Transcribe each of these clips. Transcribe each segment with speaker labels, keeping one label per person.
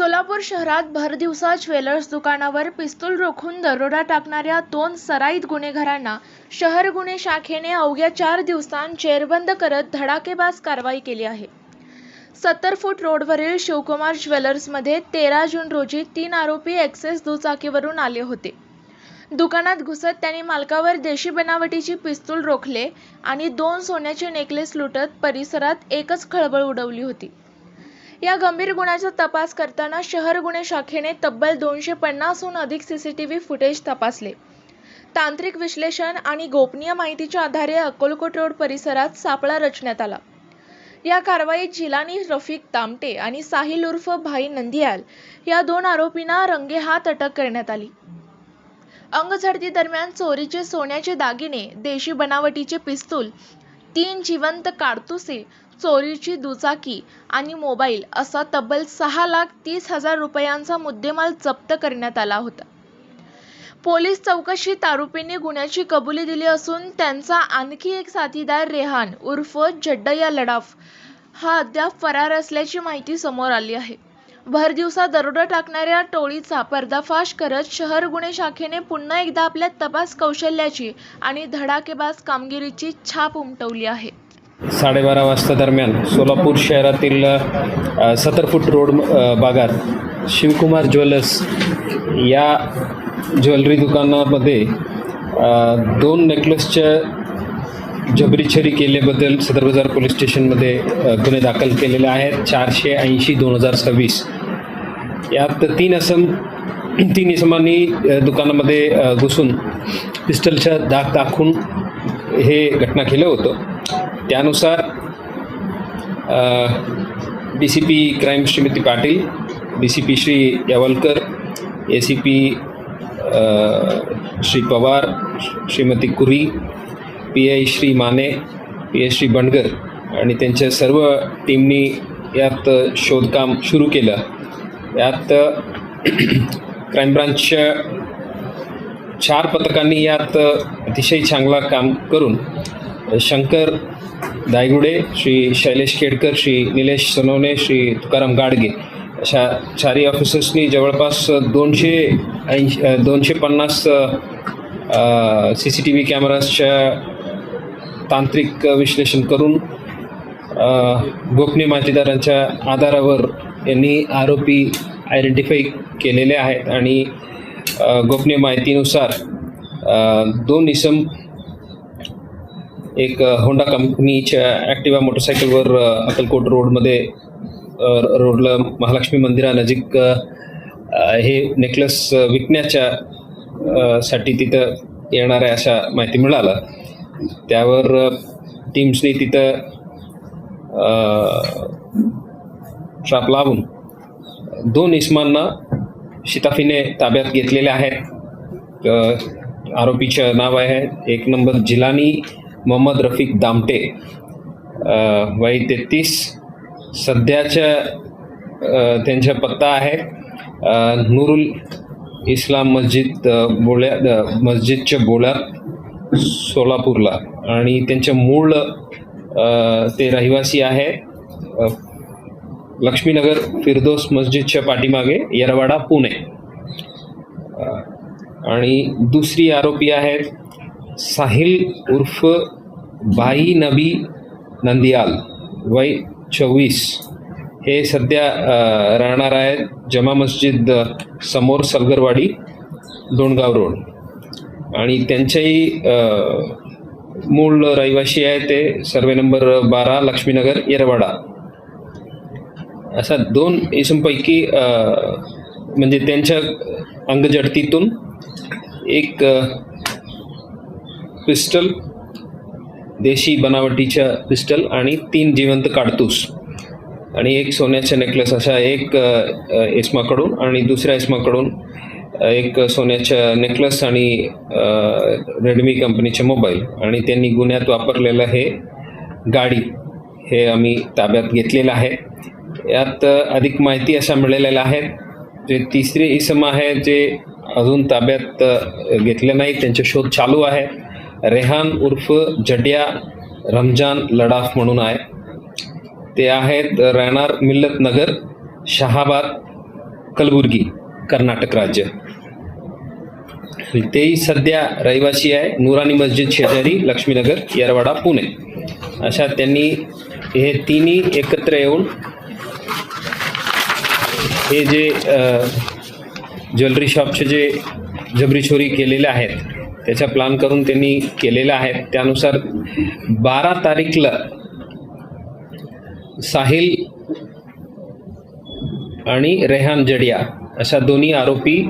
Speaker 1: सोलापूर शहरात भरदिवसा ज्वेलर्स दुकानावर पिस्तूल रोखून दरोडा टाकणाऱ्या 2 सराईत गुन्हेगारांना शहर गुन्हे शाखेने अवघ्या 4 दिवसांत जेरबंद करत धडाकेबाज कारवाई केली आहे. 70 फूट रोडवरील शिवकुमार ज्वेलर्समध्ये 13 जून रोजी 3 आरोपी एक्सेस दुचाकीवरून आले होते. दुकानात घुसत त्यांनी मालकावर देशी बनावटीची पिस्तूल रोखले आणि 2 सोन्याचे नेकलेस लुटत परिसरात एकच खळबळ उडवली होती. या गंभीर गुन्ह्याचा तपास करताना शहर गुन्हे शाखेने तब्बल 250हून अधिक सीसीटीव्ही फुटेज तपासले. तांत्रिक विश्लेषण आणि गोपनीय माहितीच्या आधारे अक्कलकोट रोड परिसरात सापळा रचण्यात आला. या कारवाईत जिलानी रफिक दामटे आणि साहिल उर्फ भाई नंदियाल या 2 आरोपींना रंगेहात अटक करण्यात आली. अंगझडती दरम्यान चोरीचे सोन्याचे दागिने, देशी बनावटीचे पिस्तूल, 3 जिवंत काडतुसे, चोरीची दुचाकी आणि मोबाईल असा तब्बल 6,30,000 रुपयांचा मुद्देमाल जप्त करण्यात आला होता. पोलीस चौकशीत आरोपींनी गुन्ह्याची कबुली दिली असून त्यांचा आणखी एक साथीदार रेहान उर्फ जड्डया लडाफ हा अद्याप फरार असल्याची माहिती समोर आली आहे. भरदिवसा दरोडा टाकणाऱ्या टोळीचा पर्दाफाश करत शहर गुन्हे शाखेने पुन्हा एकदा आपल्या तपास कौशल्याची आणि धडाकेबाज कामगिरीची छाप उमटवली आहे.
Speaker 2: 12:30 वाजता दरम्यान सोलापूर शहरातील 70 फूट रोड भागात शिवकुमार ज्वेलर्स या ज्वेलरी दुकानामध्ये 2 नेकलेसच्या जबरीछरी केल्याबद्दल सदर बाजार पोलीस स्टेशनमध्ये गुन्हे दाखल केलेले आहेत. 480/2026 यात 3 इसमांनी दुकानामध्ये घुसून पिस्टलच्या दाग दाखवून हे घटना केलं होतं. त्यानुसार DCP crime Shrimati Patil, DCP Shri Yawalkar, ACP Shri Pawar, Shrimati कुरी, PI श्री माने, PI श्री बंडगर आणि त्यांच्या सर्व टीमनी यात शोधकाम सुरू केलं. यात क्राईम ब्रांचच्या 4 पथकांनी यात अतिशय चांगला काम करून शंकर दायगुडे, श्री शैलेश केडकर, श्री निलेश सोनवणे, श्री तुकाराम गाडगे अशा 4 ऑफिसर्सनी जवळपास 250 CCTV कॅमेराजच्या तांत्रिक विश्लेषण करून गोपनीय माहितीदारांच्या आधारावर यांनी आरोपी आयडेंटिफाय केलेले आहेत आणि गोपनीय माहितीनुसार 2 इसम एक होंडा कंपनीच्या ॲक्टिवा मोटरसायकलवर अक्कलकोट रोडला महालक्ष्मी मंदिरानजीक हे नेकलेस विकण्याच्या साठी तिथं येणार आहे अशा माहिती मिळाला. त्यावर टीम्सनी तिथं ट्रॅप लावून 2 इसमांना शिताफीने ताब्यात घेतलेले आहेत. आरोपीचं नाव आहे 1 नंबर जिलानी मोहम्मद रफिक दामटे, वय 33. सध्याच्या त्यांचा पत्ता आहे नूरुल इस्लाम मस्जिदच्या बोळ्यात सोलापूरला आणि त्यांचं मूळ ते रहिवासी आहे लक्ष्मीनगर फिरदोस मस्जिदच्या पाठीमागे येरवाडा पुणे. आणि दुसरी आरोपी आहेत साहिल उर्फ भाई नबी नंदियाल, वय 24. हे सध्या राहणार आहेत जमा मस्जिद समोर सलगरवाडी, दोंडगाव रोड आणि त्यांच्याही मूळ रहिवासी आहे ते सर्वे नंबर 12 लक्ष्मीनगर येरवाडा. असा 2 इसमपैकी म्हणजे त्यांच्या अंगजडतीतून एक पिस्टल, देशी बनावटीच्या पिस्टल आणि 3 जिवंत काडतूस आणि एक सोन्याचा नेकलेस अशा एक इसमाकडून आणि दुसऱ्या इसमाकडून एक सोन्याचा नेकलेस आणि रेडमी कंपनीचे मोबाईल आणि त्यांनी गुन्ह्यात वापरलेलं हे गाडी हे आम्ही ताब्यात घेतलेलं आहे. यात अधिक माहिती अशा मिळालेल्या आहेत. जे 3रे इसम आहे जे अजून ताब्यात घेतले नाही, त्यांचे शोध चालू आहे. रेहान उर्फ जड्या रमजान लडाफ म्हणून आहे. ते आहेत राहणार मिल्लत नगर, शहाबाद कलबुर्गी, कर्नाटक राज्य. तेही सध्या रहिवासी आहे नुरानी मस्जिद शेजारी, लक्ष्मीनगर, येरवाडा, पुणे. अशा त्यांनी हे तिन्ही एकत्र येऊन हे जे ज्वेलरी शॉपचे जे जबरी चोरी केलेले आहेत त्याचा प्लॅन करून त्यांनी केलेला आहे. त्यानुसार 12 तारीखला साहिल आणि रेहान जडिया अशा दोन्ही आरोपी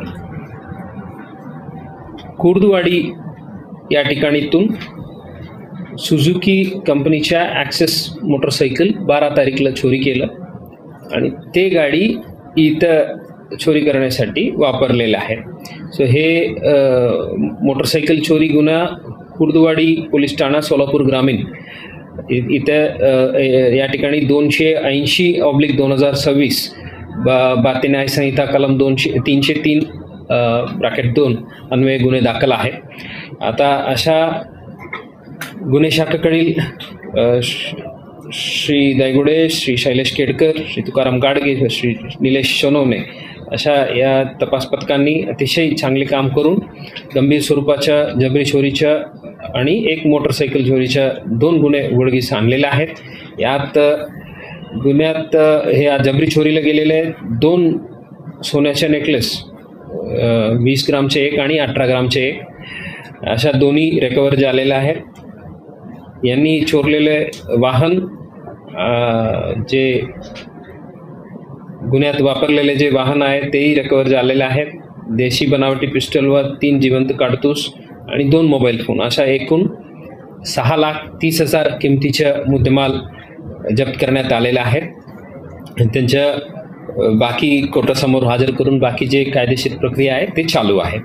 Speaker 2: कुर्दवाडी या ठिकाणीतून सुझुकी कंपनीच्या ॲक्सेस मोटरसायकल 12 तारीखला चोरी केलं आणि ते गाडी इथं चोरी करण्यासाठी वापरलेलं आहे. सो हे मोटरसायकल चोरी गुन्हा कुर्दवाडी पोलीस ठाणा, सोलापूर ग्रामीण इथं या ठिकाणी 280/2026 भारतीय न्याय संहिता कलम 303(2) अन्वये गुन्हे दाखल आहे. आता अशा गुन्हे शाखेकडील श्री दायगुडे, श्री शैलेश केडकर, श्री तुकाराम गाडगे, श्री निलेश सोनवणे अशा या तपास पथकांनी अतिशय चांगले काम करून गंभीर स्वरूपाच्या जबरी चोरीच्या आणि एक मोटरसायकल चोरीच्या 2 गुन्हे उघडकीस आणलेले आहेत. यात गुन्ह्यात हे जबरी चोरीला गेलेले 2 सोन्याचे नेकलेस 20 ग्रामचे एक आणि 18 ग्रामचे एक अशा दोन्ही रिकवर झालेल्या आहेत. यांनी चोरलेले वाहन जे गुन्ह्यात वापरलेले जे वाहन आहे तेही रिकवर झालेले आहेत. देशी बनावटी पिस्टल व 3 जिवंत काडतूस आणि 2 मोबाईल फोन अशा एकूण 6,30,000 किमतीच्या मुद्देमाल जप्त करण्यात आलेला आहे. त्यांच्या बाकी कोर्टासमोर हजर करून बाकी जे कायदेशीर प्रक्रिया आहे ते चालू आहे.